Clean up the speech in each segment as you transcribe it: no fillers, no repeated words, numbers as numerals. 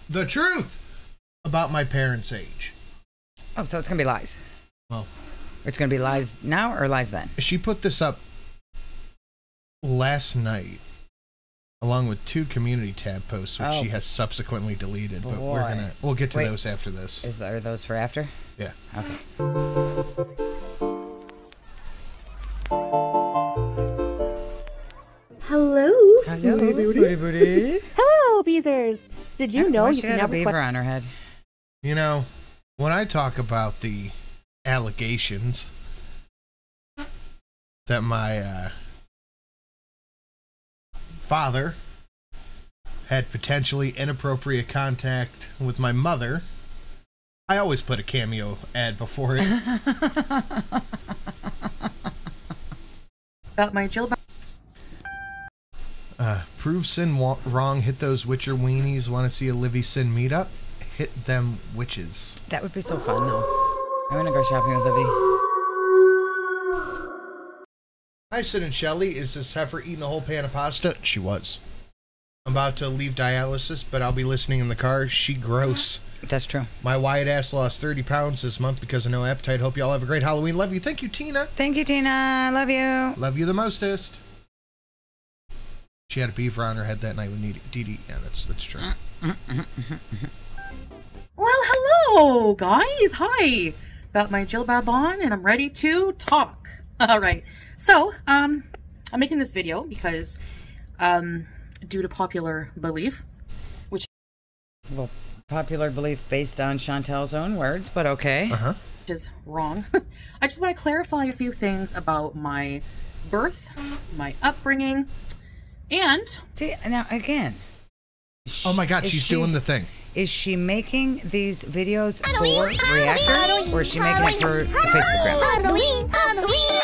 the truth about my parents' age. Oh, so it's going to be lies. Well, it's going to be lies now or lies then? She put this up last night, along with 2 community tab posts, which she has subsequently deleted. But we'll get to those after this. Are those for after? Yeah. Okay. Hello. Hello, booty. Hello, Beezers. Did you know you she can got now a beaver on her head? You know, when I talk about the allegations that my father had potentially inappropriate contact with my mother, I always put a Cameo ad before it. About my Jill. Prove sin wrong. Hit those Witcher weenies. Want to see a Livy Sin meetup? Hit them witches. That would be so fun, though. I'm gonna go shopping with Livy. Hi, Sid and Shelly. Is this heifer eating a whole pan of pasta? She was. I'm about to leave dialysis, but I'll be listening in the car. She gross. That's true. My wide ass lost 30 pounds this month because of no appetite. Hope y'all have a great Halloween. Love you. Thank you, Tina. Thank you, Tina. Love you. Love you the mostest. She had a beaver on her head that night with Dee Dee. Yeah, that's true. Well, hello, guys. Hi. Got my jilbab on, and I'm ready to talk. All right. So, I'm making this video because, due to popular belief, which... Well, popular belief based on Chantel's own words, but okay. Uh-huh. Which is wrong. I just want to clarify a few things about my birth, my upbringing, and... See, now, again... Oh my god, she's doing the thing. Is she making these videos for reactors, or is she making it for the Facebook grams?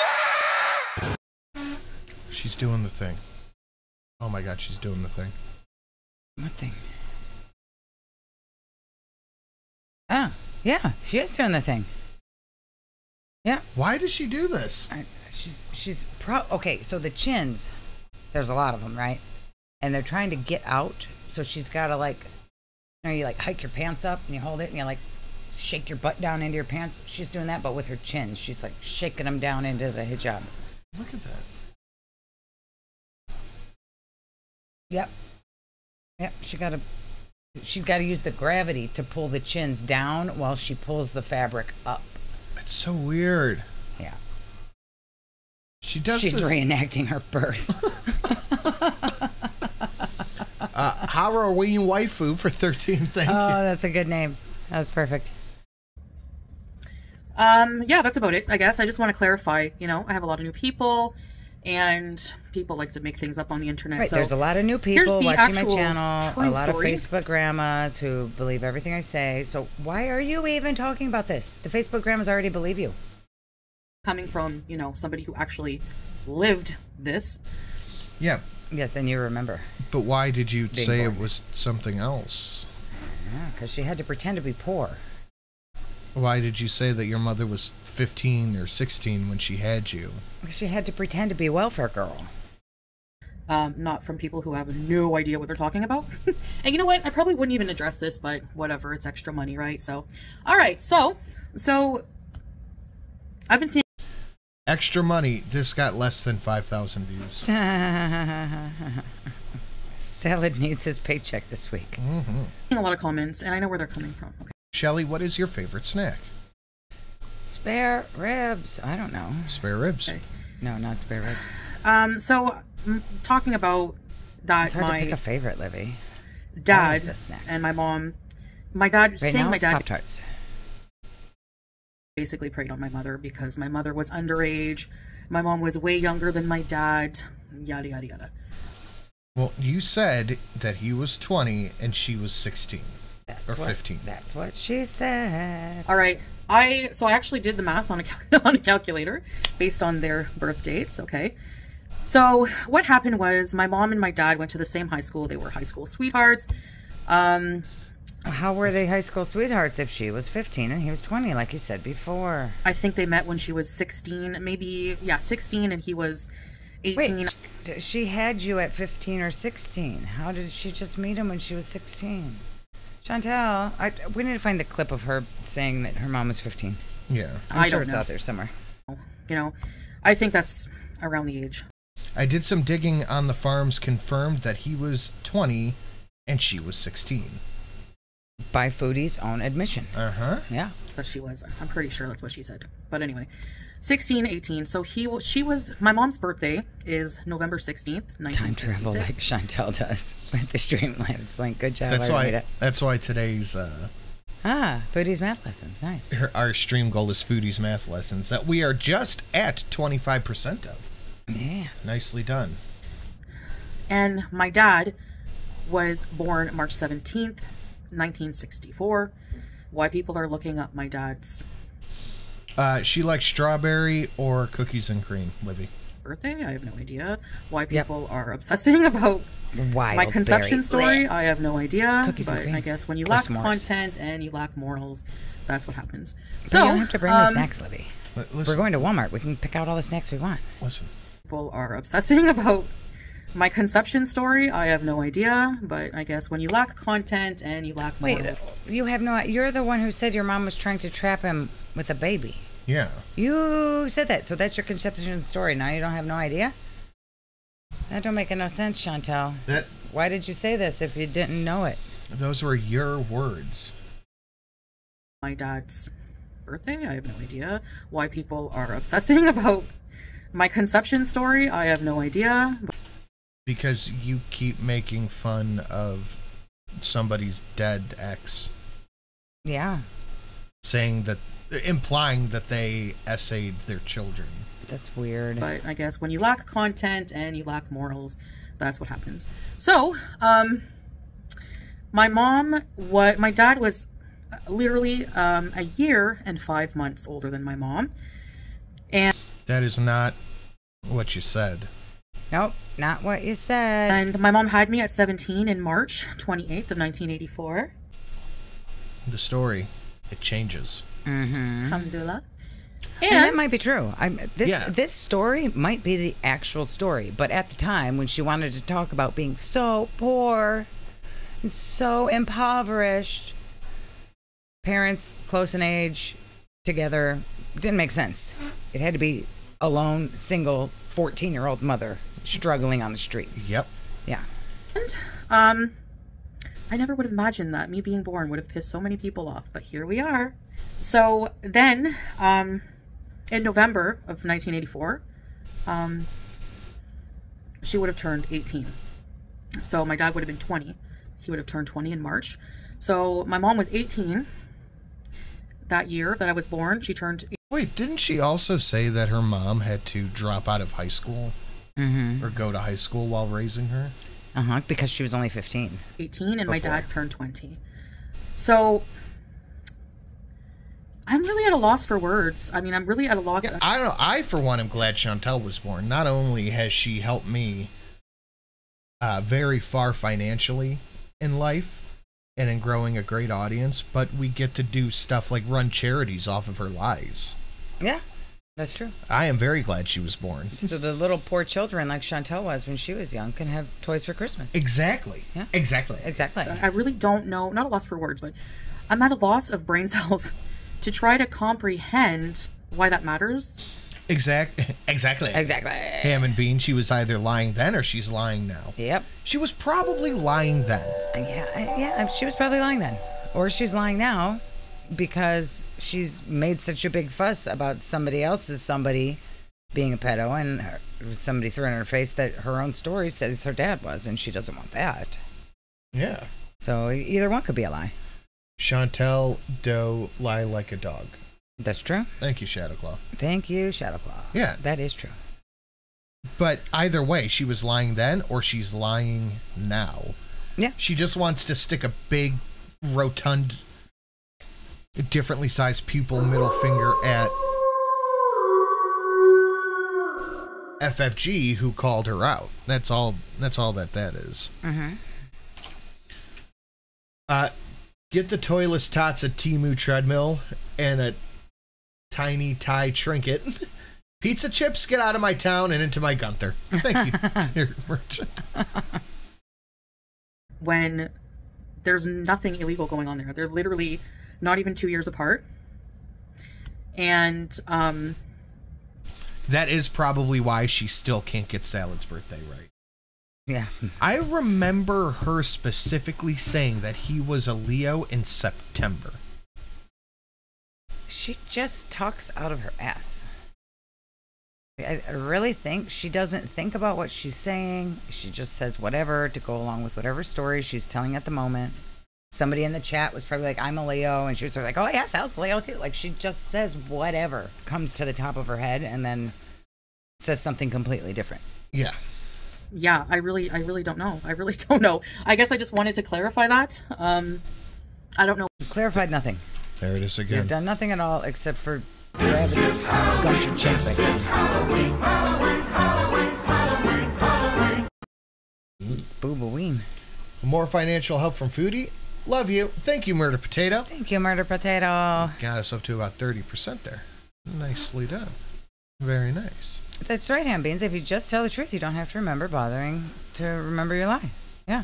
She's doing the thing. Oh my god, she's doing the thing. What thing? Ah, yeah, she is doing the thing. Yeah. Why does she do this? Okay, so the chins, there's a lot of them, right? And they're trying to get out, so she's got to, like, you know, you, like, hike your pants up, and you hold it, and you, like, shake your butt down into your pants. She's doing that, but with her chins. She's, like, shaking them down into the hijab. Look at that. Yep. Yep, she's got to use the gravity to pull the chins down while she pulls the fabric up. It's so weird. Yeah. She's reenacting her birth. Halloween waifu for 13. Thank you. Oh, that's a good name. That's perfect. Yeah, that's about it, I guess. I just want to clarify, you know, I have a lot of new people, and people like to make things up on the internet. Right, so there's a lot of new people watching my channel, a lot of story. Facebook grandmas who believe everything I say. So why are you even talking about this? The Facebook grandmas already believe you. Coming from, you know, somebody who actually lived this. Yeah. Yes, and you remember. But why did you say it was something else? Yeah, because she had to pretend to be poor. Why did you say that your mother was 15 or 16 when she had you? Because she had to pretend to be a welfare girl. Not from people who have no idea what they're talking about. And you know what? I probably wouldn't even address this, but whatever. It's extra money, right? So, all right. So I've been seeing extra money. This got less than 5,000 views. Salad needs his paycheck this week. a lot of comments, and I know where they're coming from. Okay. Shelly, what is your favorite snack? Spare ribs. I don't know. Spare ribs. Okay. No, not spare ribs. So talking about that, it's hard to pick a favorite, Livy. Dad and my mom. My dad right saying now my it's dad Pop-Tarts. Basically preyed on my mother because my mother was underage. My mom was way younger than my dad. Yada yada yada. Well, you said that he was 20 and she was 16 or 15. That's what she said. All right. I actually did the math on a calculator based on their birth dates. Okay. So what happened was my mom and my dad went to the same high school. They were high school sweethearts. How were they high school sweethearts if she was 15 and he was 20, like you said before? I think they met when she was 16, maybe, yeah, 16, and he was 18. Wait, she had you at 15 or 16. How did she just meet him when she was 16? Chantal, we need to find the clip of her saying that her mom was 15. Yeah. I'm sure don't it's know. out there somewhere. You know, I think that's around the age. I did some digging on the farms, confirmed that he was 20 and she was 16. By Foodie's own admission. Uh-huh. Yeah. But she was. I'm pretty sure that's what she said. But anyway, 16, 18. So she was. My mom's birthday is November 16th, 1966. Time travel like Chantal does with the Streamlabs link. Good job. That's why today's Foodie's math lessons. Nice. our stream goal is Foodie's math lessons that we are just at 25% of. Yeah. Nicely done. And my dad was born March 17th, 1964. Why people are looking up my dad's She likes strawberry or cookies and cream, Livy. birthday, I have no idea. Why people are obsessing about my conception story, I have no idea. Cookies and but cream. I guess when you Or lack s'mores. content and you lack morals, that's what happens. But So you don't have to bring the snacks, Livy. Listen, We're going to Walmart. We can pick out all the snacks we want. Listen. people are obsessing about my conception story, I have no idea. But I guess when you lack content and you lack Wait, morals, you're the one who said your mom was trying to trap him with a baby. Yeah. You said that, so that's your conception story. Now you don't have no idea? That don't make no sense, Chantal. Why did you say this if you didn't know it? Those were your words. my dad's birthday, I have no idea. Why people are obsessing about my conception story, I have no idea. Because you keep making fun of somebody's dead ex. Yeah. Implying that they essayed their children. That's weird. But I guess when you lack content and you lack morals, that's what happens. So, my dad was literally a year and 5 months older than my mom. And That is not what you said. Nope, not what you said. And my mom had me at 17 in March 28th of 1984. The story, it changes. Alhamdulillah. And that might be true. Yeah. This story might be the actual story, but at the time when she wanted to talk about being so poor and so impoverished, parents close in age, together, didn't make sense. It had to be a lone, single, 14-year-old mother struggling on the streets. Yep. Yeah. And, I never would have imagined that me being born would have pissed so many people off, but here we are. So then, in November of 1984, she would have turned 18. So my dad would have been 20. He would have turned 20 in March. So my mom was 18 that year that I was born. She turned... Wait, didn't she also say that her mom had to drop out of high school? Or go to high school while raising her? Because she was only 15. 18 and my dad turned 20. So I'm really at a loss for words. I mean, I'm really at a loss. Yeah, I don't know. I, for one, am glad Chantal was born. Not only has she helped me very far financially in life and in growing a great audience, but we get to do stuff like run charities off of her lies. Yeah, that's true. I am very glad she was born. So the little poor children like Chantal was when she was young can have toys for Christmas. Exactly. Yeah. Exactly. Exactly. I really don't know, not a loss for words, but I'm at a loss of brain cells to try to comprehend why that matters. Exactly. Ham and Bean, she was either lying then or she's lying now. Yep. She was probably lying then. Yeah, she was probably lying then. Or she's lying now because she's made such a big fuss about somebody being a pedo and somebody threw in her face that her own story says her dad was, and she doesn't want that. Yeah. So either one could be a lie. Chantal Doe lie like a dog. That's true. Thank you, Shadowclaw. Thank you, Shadowclaw. Yeah. That is true. But either way, she was lying then or she's lying now. Yeah. She just wants to stick a big, rotund, differently sized pupil middle finger at FFG, who called her out. That's all that is. Get the toyless tots at Temu treadmill and a tiny Thai trinket. Pizza chips, get out of my town and into my Gunther. Thank you, dear merchant. When there's nothing illegal going on there. They're literally not even 2 years apart. And that is probably why she still can't get Salad's birthday right. Yeah. I remember her specifically saying that he was a Leo in September. She just talks out of her ass. I really think she doesn't think about what she's saying. She just says whatever to go along with whatever story she's telling at the moment. Somebody in the chat was probably like, I'm a Leo. And she was sort of like, oh, yeah, Sal's Leo too. Like, she just says whatever comes to the top of her head and then says something completely different. Yeah. Yeah, I really don't know. I really don't know. I guess I just wanted to clarify that. I don't know. You clarified nothing. There it is again. You've done nothing at all except for grab it, gumped your chins back down. It's boo-boo-ween. More financial help from Foodie. Love you. Thank you, Murder Potato. Thank you, Murder Potato. Got us up to about 30% there. Nicely done. Very nice. That's right, JaMBeans. If you just tell the truth, you don't have to remember bothering to remember your lie. Yeah.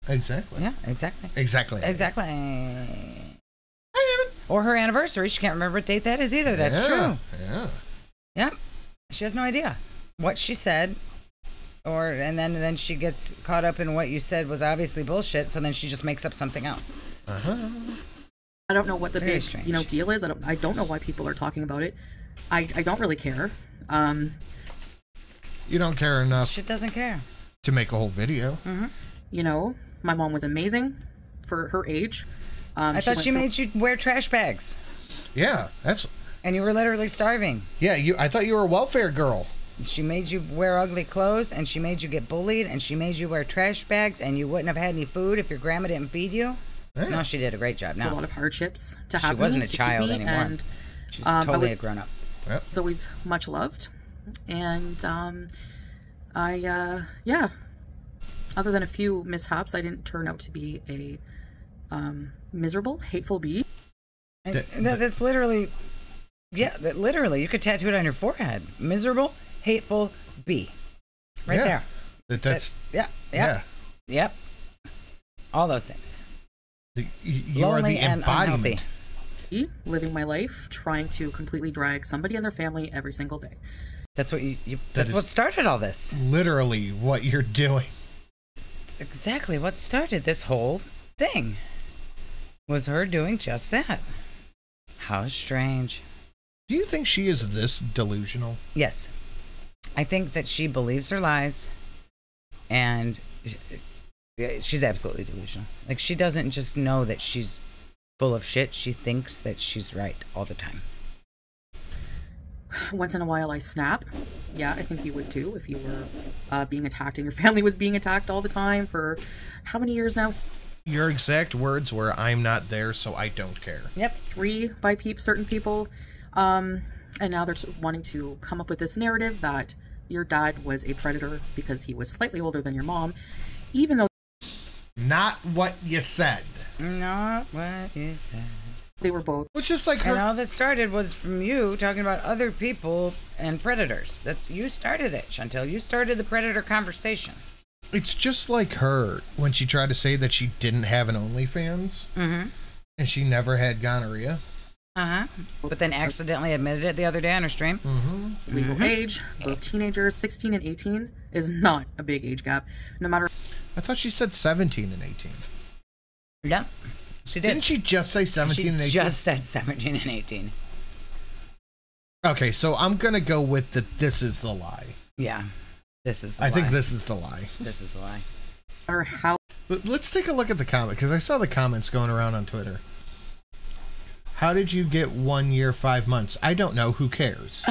Exactly. Yeah, exactly. Exactly. Exactly. Or her anniversary. She can't remember what date that is either. That's true. Yeah. Yep. She has no idea what she said. And then she gets caught up in what you said was obviously bullshit, so then she just makes up something else. Uh-huh. I don't know what the big strange. deal is. I don't know why people are talking about it. I don't really care. You don't care enough She doesn't care. to make a whole video. Mm-hmm. You know, my mom was amazing for her age. I thought she made you wear trash bags. Yeah, that's... And you were literally starving. Yeah, I thought you were a welfare girl. She made you wear ugly clothes, and she made you get bullied, and she made you wear trash bags, and you wouldn't have had any food if your grandma didn't feed you. Yeah. No, she did a great job. A lot of hardships to have. She wasn't a child anymore. And, she was totally a grown-up. Yep. It's always much loved. And yeah. Other than a few mishaps, I didn't turn out to be a miserable, hateful bee. That's literally, that literally, you could tattoo it on your forehead. Miserable, hateful bee. Right there. That's Yep. All those things. You Lonely are the embodiment. and unhealthy. Living my life, trying to completely drag somebody and their family every single day. That's what that's what started all this. Literally what you're doing. It's exactly what started this whole thing. Was her doing just that. How strange. Do you think she is this delusional? Yes. I think that she believes her lies, and she's absolutely delusional. Like, she doesn't just know that she's full of shit. She thinks that she's right all the time. Once in a while I snap. Yeah, I think you would too if you were being attacked and your family was being attacked all the time for how many years now? Your exact words were, I'm not there, so I don't care. Yep, 3 by certain people. And now they're wanting to come up with this narrative that your dad was a predator because he was slightly older than your mom, even though... Not what you said. Not what you said. They were both. It's just like her. And all that started was from you talking about other people and predators. You started it, Chantel. You started the predator conversation. It's just like her when she tried to say that she didn't have an OnlyFans. Mm-hmm. And she never had gonorrhea. Uh-huh. But then accidentally admitted it the other day on her stream. Mm-hmm. Legal age, both teenagers, 16 and 18, is not a big age gap. No matter... I thought she said 17 and 18. Yeah, she did. Didn't she just say 17 and 18? She just said 17 and 18. Okay, so I'm going to go with this is the lie. Yeah, this is the lie. I think this is the lie. This is the lie. Or how... Let's take a look at the comment, because I saw the comments going around on Twitter. How did you get 1 year, 5 months? I don't know. Who cares?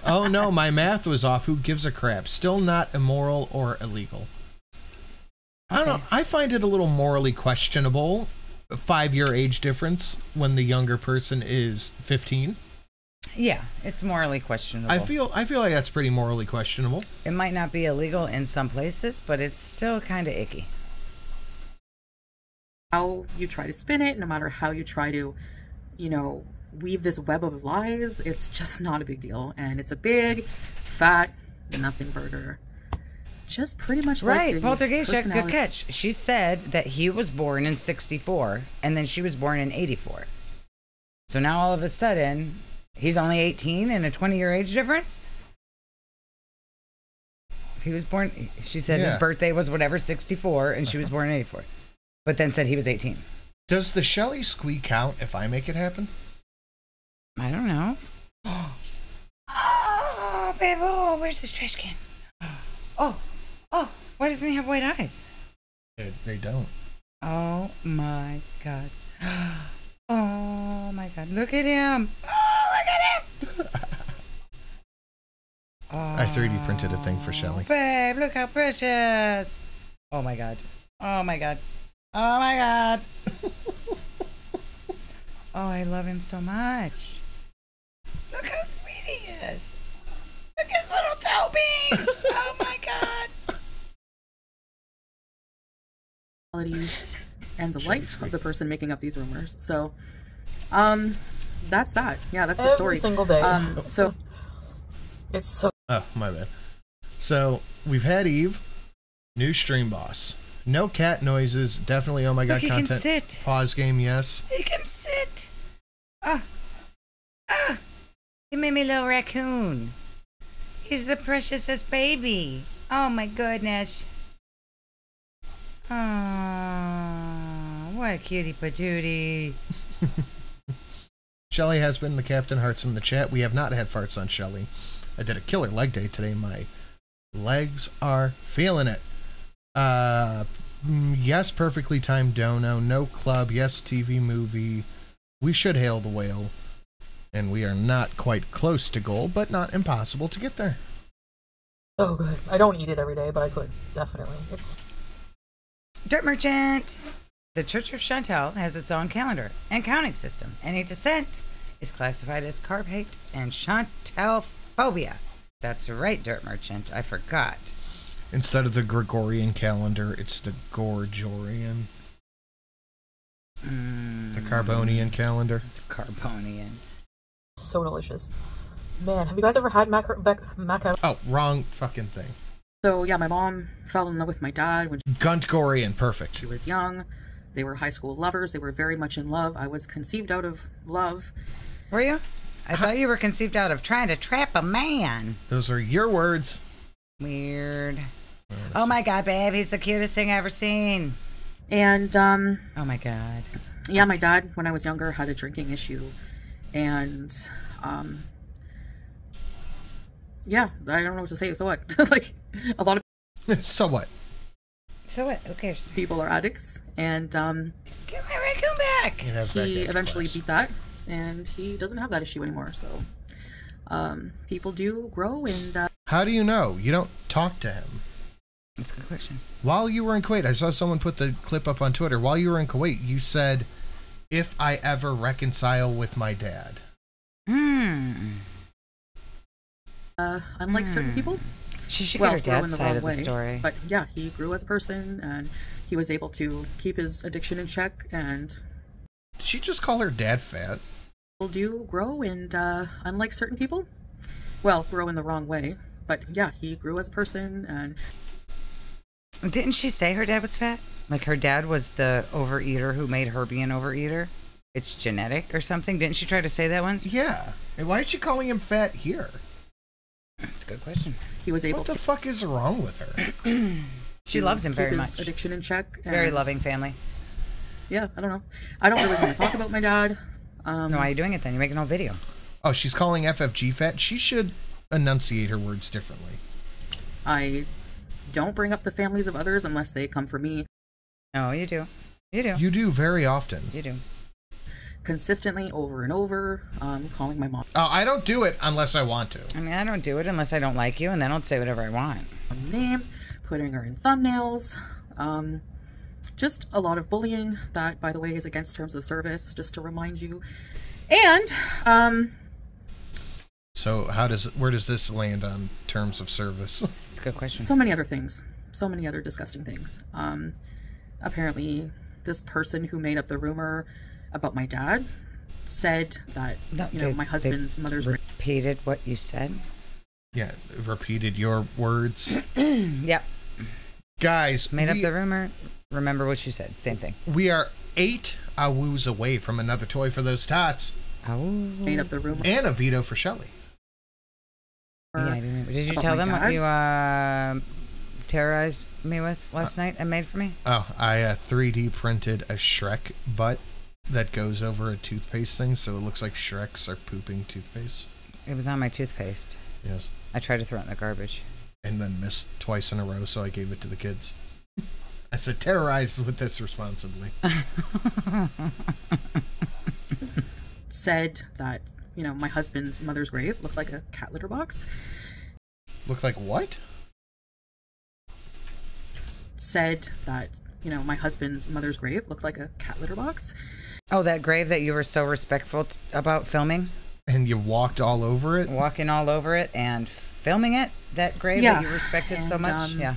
Oh, no, my math was off. Who gives a crap? Still not immoral or illegal. I don't know. I find it a little morally questionable. A 5-year age difference when the younger person is 15. Yeah, it's morally questionable. I feel like that's pretty morally questionable. It might not be illegal in some places, but it's still kind of icky. How you try to spin it, no matter how you try to, weave this web of lies, it's just not a big deal. And it's a big, fat, nothing burger. just pretty much right. like Poltergeist, good catch. She said that he was born in 64 and then she was born in 84. So now all of a sudden, he's only 18 and a 20-year age difference? He was born, she said his birthday was whatever, 64, and she was born in 84. But then said he was 18. Does the Shelly squeak count if I make it happen? I don't know. Oh, babe, oh, where's this trash can? Oh, why doesn't he have white eyes? They don't. Oh my God. Oh my God, look at him. Oh, look at him. I 3D printed a thing for Shelly. Babe, look how precious. Oh my God. Oh my God. Oh my God. Oh, I love him so much. Look how sweet he is. Look at his little toe beans. Oh my God. And the life of the person making up these rumors. So, that's that. Yeah, that's the story. Every single day. So it's so. Oh, my bad. So, we've had Eve, new stream boss. No cat noises, definitely oh my God he content. Can sit. Pause game, yes. He can sit. He made me a little raccoon. He's the preciousest baby. Oh my goodness. Oh, what a cutie patootie. Shelly has been the Captain Hearts in the chat. We have not had farts on Shelly. I did a killer leg day today. My legs are feeling it. Yes, perfectly timed dono. No club. Yes, TV movie. We should hail the whale. And we are not quite close to goal, but not impossible to get there. So good. I don't eat it every day, but I could, definitely. It's Dirt Merchant. The Church of Chantal has its own calendar and counting system. Any dissent is classified as carb hate and Chantalphobia. That's right, Dirt Merchant. I forgot. Instead of the Gregorian calendar, it's the Gorgorian. The Carbonian calendar. The Carbonian. so delicious. Man, have you guys ever had macaroni? Oh, wrong fucking thing. So yeah, my mom fell in love with my dad when Guntgorian, perfect. she was young. They were high school lovers. They were very much in love. I was conceived out of love. Were you? I thought you were conceived out of trying to trap a man. Those are your words. Weird. Oh my god, babe, he's the cutest thing I've ever seen. And oh my god. Yeah, my dad, when I was younger, had a drinking issue. And yeah, I don't know what to say. So what? Like, a lot of So what? So what? Who cares? people are addicts. And Get my raccoon back! he eventually beat that. And he doesn't have that issue anymore. So people do grow. And How do you know? You don't talk to him. That's a good question. While you were in Kuwait, I saw someone put the clip up on Twitter. While you were in Kuwait, you said, if I ever reconcile with my dad. unlike certain people, She should well, get her grow in dad's the side wrong of the way. story. But yeah, he grew as a person, and he was able to keep his addiction in check. And Did she just call her dad fat? people do grow, and unlike certain people, well, grow in the wrong way. But yeah, he grew as a person, and Didn't she say her dad was fat? Like her dad was the overeater who made her be an overeater? It's genetic or something? Didn't she try to say that once? Yeah. And why is she calling him fat here? That's a good question. he was able What the to fuck is wrong with her? She loves him keep very his much. addiction in check. Very and, loving family. Yeah, I don't know. I don't really want to talk about my dad. No, why are you doing it then? You're making a whole video. Oh, she's calling FFG fat? She should enunciate her words differently. I don't bring up the families of others unless they come for me. Oh, you do. You do. You do very often. You do. Consistently, over and over, calling my mom Oh, I don't do it unless I want to. I mean, I don't do it unless I don't like you, and then I'll say whatever I want. names, putting her in thumbnails, just a lot of bullying that, by the way, is against terms of service, just to remind you. And So where does this land on terms of service? It's a good question. so many other things, so many other disgusting things. Apparently this person who made up the rumor about my dad said that my husband's mother's repeated what you said. Yeah, repeated your words. Yep. Guys, Made up the rumor. Remember what she said. Same thing. We are 8 awoos away from another toy for those tots. Oh. Made up the rumor. And a veto for Shelly. Yeah, I didn't. Did you about tell my them what dad? you terrorized me with last night and made for me? Oh, I 3D printed a Shrek butt that goes over a toothpaste thing, so it looks like Shreks are pooping toothpaste. It was on my toothpaste. Yes. I tried to throw it in the garbage. And then missed twice in a row, so I gave it to the kids. I said, terrorize with this responsibly. Said that, you know, my husband's mother's grave looked like a cat litter box. Looked like what? Said that, you know, my husband's mother's grave looked like a cat litter box. Oh, that grave that you were so respectful about filming? And you walked all over it? Walking all over it and filming it? That grave that you respected so much? Yeah.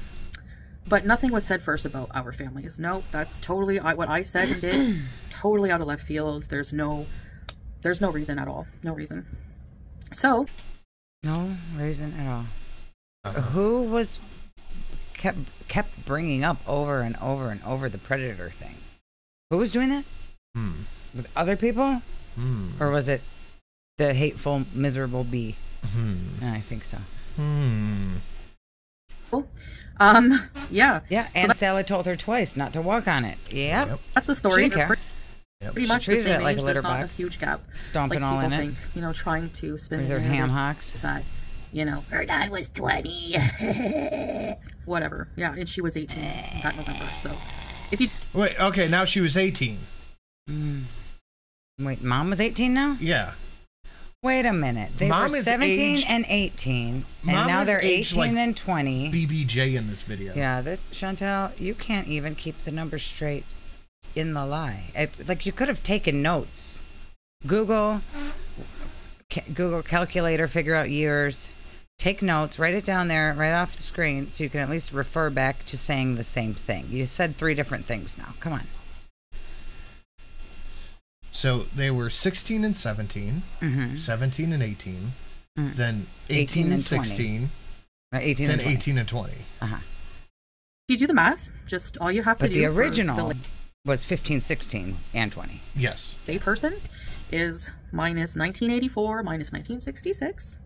But nothing was said first about our families. No, that's totally what I said and did. Totally out of left field. There's no reason at all. No reason. So. No reason at all. Who was kept bringing up over and over and over the predator thing? Who was doing that? Was it other people? Or was it the hateful, miserable bee? I think so. Yeah. Yeah, and Sally told her twice not to walk on it. Yep. That's the story. She didn't care. Pretty much treated the same it like age. a litter There's not box. a huge gap. Stomping like all in think, it. You know, trying to spin With her ham hocks. That, you know, her dad was 20. Whatever. Yeah, and she was 18 that November. So, if you Wait, okay, now she was 18. Wait, Mom was 18 now? Yeah. Wait a minute. They Mom were is 17 aged- and 18, and Mom now is they're aged 18 like and 20. BBJ in this video. Yeah, this, Chantel, you can't even keep the numbers straight in the lie. Like, you could have taken notes. Google calculator, figure out years, take notes, write it down there, right off the screen, so you can at least refer back to saying the same thing. You said 3 different things now. Come on. So they were 16 and 17, 17 and 18, then 18 and 16, 18 then and 20. 18 and 20. If you do the math, just all you have to But do. the original was 15, 16, and 20. Yes. A person is minus 1984 minus 1966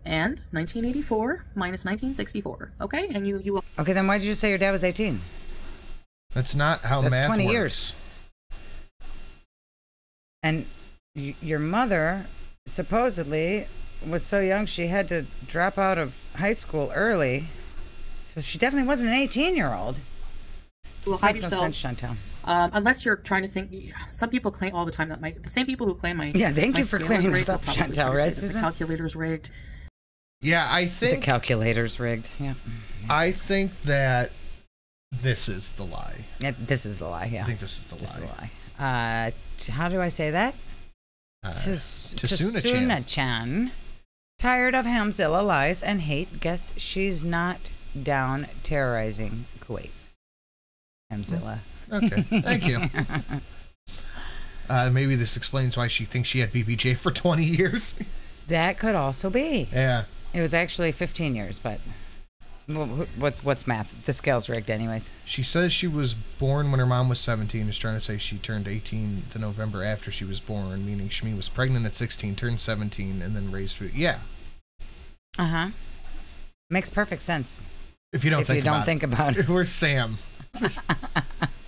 and 1984 minus 1964. Okay, and you. Okay, then why did you say your dad was 18? That's not how That's math 20 works. years. And your mother supposedly was so young she had to drop out of high school early. So she definitely wasn't an 18-year-old. This makes no sense, Chantel. Unless you're trying to think, some people claim all the time that the same people who claim my Thank you for scale is clearing rigged this will up, probably Chantel, try to say right, that Susan? The calculator's rigged. Yeah, I The think calculator's rigged. Yeah. I think that this is the lie. Yeah, this is the lie, yeah. I think this is the This is lie. the lie. How do I say that? Tsuna-chan. Tired of Hamzilla lies and hate. Guess she's not down terrorizing Kuwait. Hamzilla. Okay, thank you. Maybe this explains why she thinks she had BBJ for 20 years. That could also be. Yeah. It was actually 15 years, but what's math? The scale's rigged anyways. She says she was born when her mom was 17, is trying to say she turned 18 the November after she was born, meaning Shmi was pregnant at 16, turned 17, and then raised food. Yeah. Uh-huh. Makes perfect sense. If you don't think about it. Where's Sam?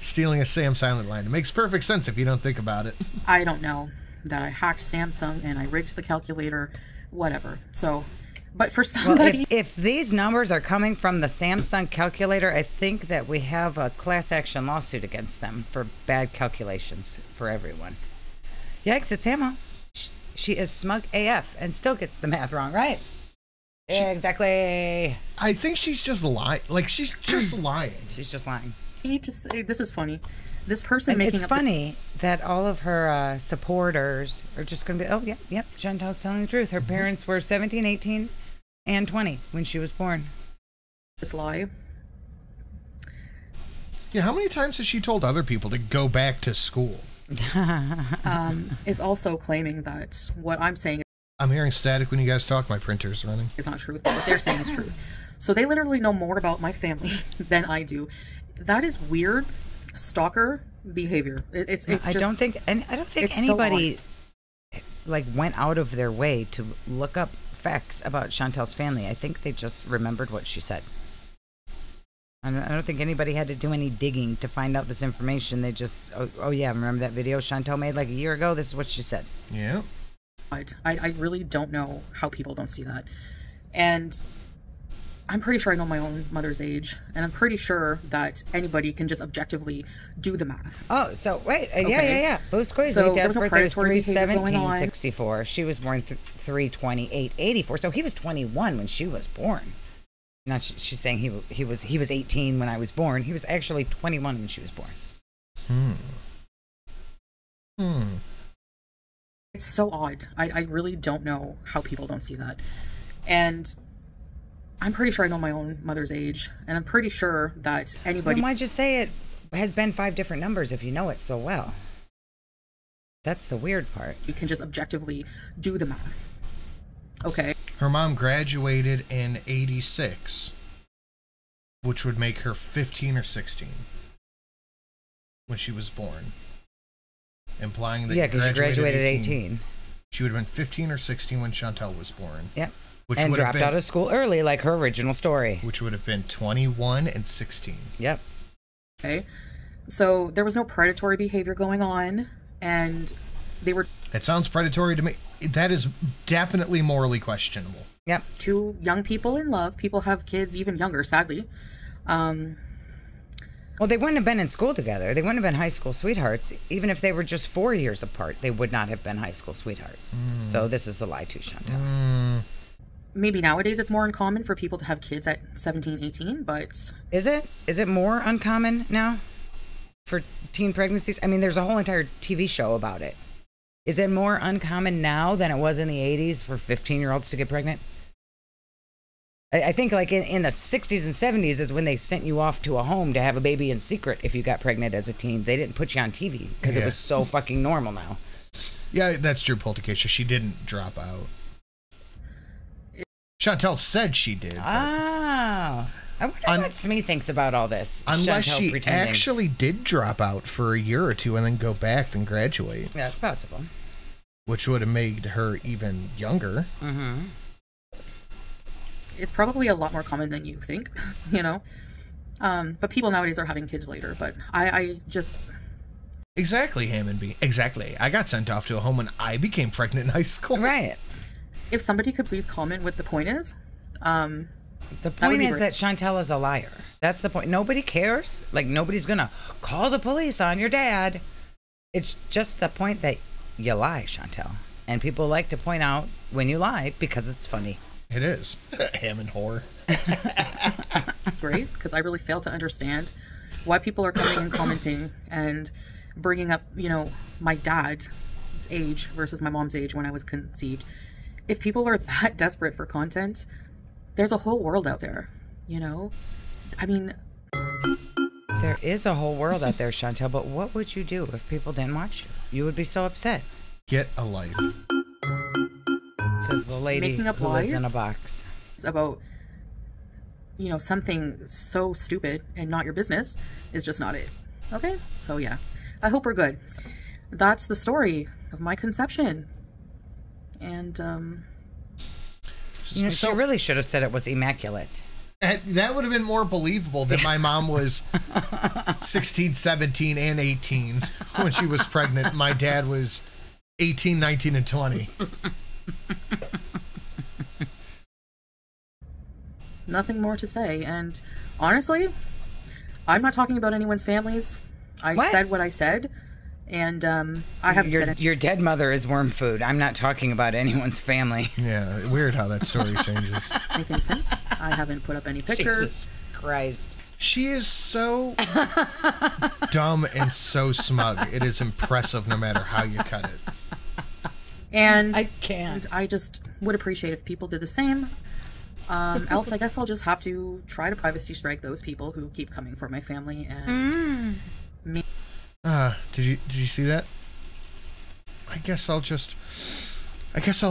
Stealing a Sam silent line. It makes perfect sense if you don't think about it. I don't know that I hacked Samsung and I rigged the calculator, whatever. So, but for somebody, well, if these numbers are coming from the Samsung calculator, I think that we have a class action lawsuit against them for bad calculations for everyone. Yikes, it's Ammo. She is smug AF and still gets the math wrong, right? Exactly. I think she's just lying. Like, she's just lying. She's just lying. I need to say, this is funny. This person And making it's up funny that all of her supporters are just going to be, oh, yep, Chantal's telling the truth. Her parents were 17, 18, and 20 when she was born. this lie. Yeah, how many times has she told other people to go back to school? Is also claiming that what I'm saying I'm hearing static when you guys talk. My printer's running. is not true. What they're saying is true. So they literally know more about my family than I do. That is weird stalker behavior. It's I don't think anybody like went out of their way to look up facts about Chantel's family. I think they just remembered what she said. I don't think anybody had to do any digging to find out this information. They just, oh yeah, remember that video Chantel made like a year ago? This is what she said. Yeah. I really don't know how people don't see that. And I'm pretty sure I know my own mother's age, and I'm pretty sure that anybody can just objectively do the math. Oh, so wait, yeah. Boost crazy. So Dad's birthday was predatory behavior 3/17/64. She was born 3/28/84. So he was 21 when she was born. Not she's saying he was 18 when I was born. He was actually 21 when she was born. It's so odd. I really don't know how people don't see that. And I'm pretty sure I know my own mother's age, and I'm pretty sure that anybody... Then why'd you say it has been 5 different numbers if you know it so well? That's the weird part. You can just objectively do the math. Okay. Her mom graduated in 86, which would make her 15 or 16 when she was born. Implying that because she graduated at 18. She would have been 15 or 16 when Chantel was born. Yep. Which and dropped out of school early, like her original story. Which would have been 21 and 16. Yep. Okay. So there was no predatory behavior going on, and they were... It sounds predatory to me. That is definitely morally questionable. Yep. 2 young people in love. People have kids even younger, sadly. Well, they wouldn't have been in school together. They wouldn't have been high school sweethearts. Even if they were just 4 years apart, they would not have been high school sweethearts. So this is the lie too, Chantel. Maybe nowadays it's more uncommon for people to have kids at 17, 18, but... Is it? Is it more uncommon now for teen pregnancies? I mean, there's a whole entire TV show about it. Is it more uncommon now than it was in the 80s for 15-year-olds to get pregnant? I think like in the 60s and 70s is when they sent you off to a home to have a baby in secret if you got pregnant as a teen. They didn't put you on TV because it was so fucking normal now. Yeah, that's true, Poltergeist. She didn't drop out. Chantel said she did. Ah. I wonder what Smee thinks about all this. Unless Chantel she pretending. actually did drop out for a year or two and then go back and graduate. Yeah, it's possible. Which would have made her even younger. Mm-hmm. It's probably a lot more common than you think, you know? But people nowadays are having kids later, but I just... Exactly, Hammond B. Exactly. I got sent off to a home when I became pregnant in high school. Right. If somebody could please comment what the point is. The point is that Chantel is a liar. That's the point. Nobody cares. Like, nobody's going to call the police on your dad. It's just the point that you lie, Chantel. And people like to point out when you lie because it's funny. It is. Hammond whore. Great, because I really fail to understand why people are coming and commenting and bringing up, you know, my dad's age versus my mom's age when I was conceived. If people are that desperate for content, there's a whole world out there, you know? I mean... There is a whole world out there, Chantel, but what would you do if people didn't watch you? You would be so upset. Get a life. Says the lady who lives in a box. About, you know, something so stupid and not your business is just not it. Okay? So, yeah. I hope we're good. That's the story of my conception. And, you know, she really should have said it was immaculate. That would have been more believable that my mom was 16, 17, and 18 when she was pregnant. My dad was 18, 19, and 20. Nothing more to say. And honestly, I'm not talking about anyone's families. I said what I said. And I haven't said it. Your dead mother is worm food. I'm not talking about anyone's family. Yeah, weird how that story changes. Making sense? I haven't put up any pictures. Jesus Christ. She is so dumb and so smug. It is impressive no matter how you cut it. And I can't. And I just would appreciate if people did the same. Else, I guess I'll just have to try to privacy strike those people who keep coming for my family and me. Did you see that? I guess I'll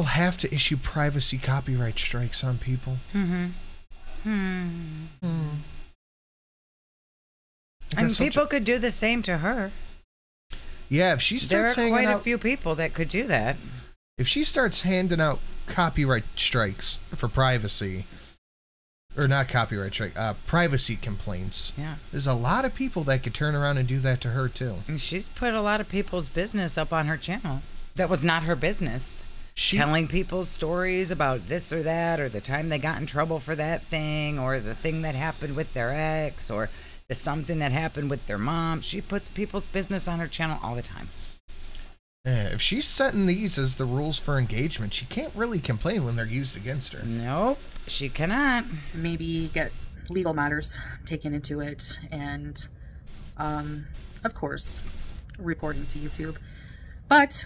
have to issue privacy copyright strikes on people. Mm-hmm. I mean, people could do the same to her. Yeah, if she starts there are hanging quite out, a few people that could do that. if she starts handing out copyright strikes for privacy, or not copyright strike, privacy complaints. Yeah. There's a lot of people that could turn around and do that to her too. And she's put a lot of people's business up on her channel. That was not her business. Telling people's stories about this or that, or the time they got in trouble for that thing, or the thing that happened with their ex, or the something that happened with their mom. She puts people's business on her channel all the time. Yeah, if she's setting these as the rules for engagement, she can't really complain when they're used against her. Nope, she cannot. Maybe get legal matters taken into it, and of course, reporting to YouTube. But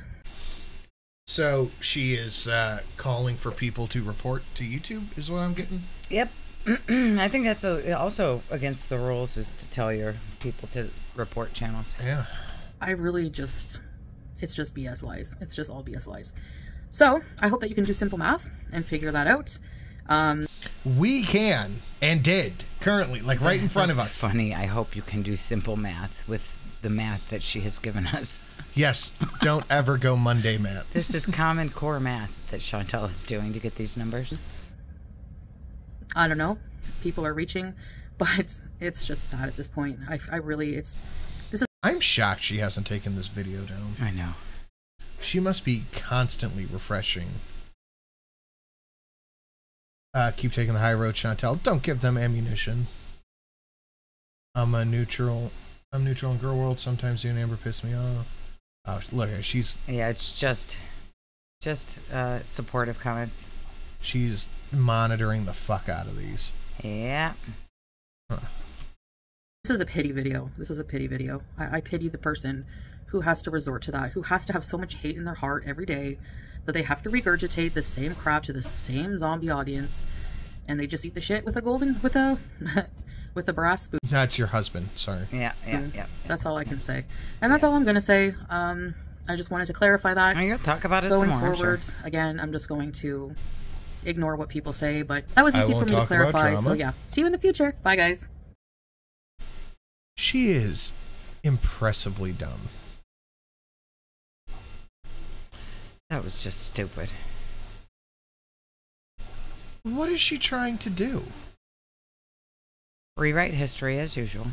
so she is calling for people to report to YouTube, is what I'm getting? Yep. I think that's also against the rules, is to tell your people to report channels. Yeah. I really just, it's just BS lies. It's just all BS lies. So I hope that you can do simple math and figure that out. We can, and did, currently, like right in front of us. Funny. I hope you can do simple math with the math that she has given us. Yes, don't ever go Monday math. This is Common Core math that Chantal is doing to get these numbers. I don't know. People are reaching, but it's just sad at this point. I really, I'm shocked she hasn't taken this video down. I know. She must be constantly refreshing. Keep taking the high road, Chantal. Don't give them ammunition. I'm neutral in girl world. Sometimes you and Amber piss me off. Oh, look, she's... Yeah, it's just supportive comments. She's monitoring the fuck out of these. Yeah. Huh. This is a pity video. This is a pity video. I pity the person who has to resort to that, who has to have so much hate in their heart every day that they have to regurgitate the same crap to the same zombie audience, and they just eat the shit with a with a brass spoon. That's your husband. Sorry. Yeah. That's all I can say, and that's all I'm gonna say. I just wanted to clarify that. You'll talk about it going some more. Forward, sure. Again, I'm just going to ignore what people say, but that was easy for me to talk about clarify. drama. So yeah, see you in the future. Bye, guys. She is impressively dumb. That was just stupid. What is she trying to do? Rewrite history as usual.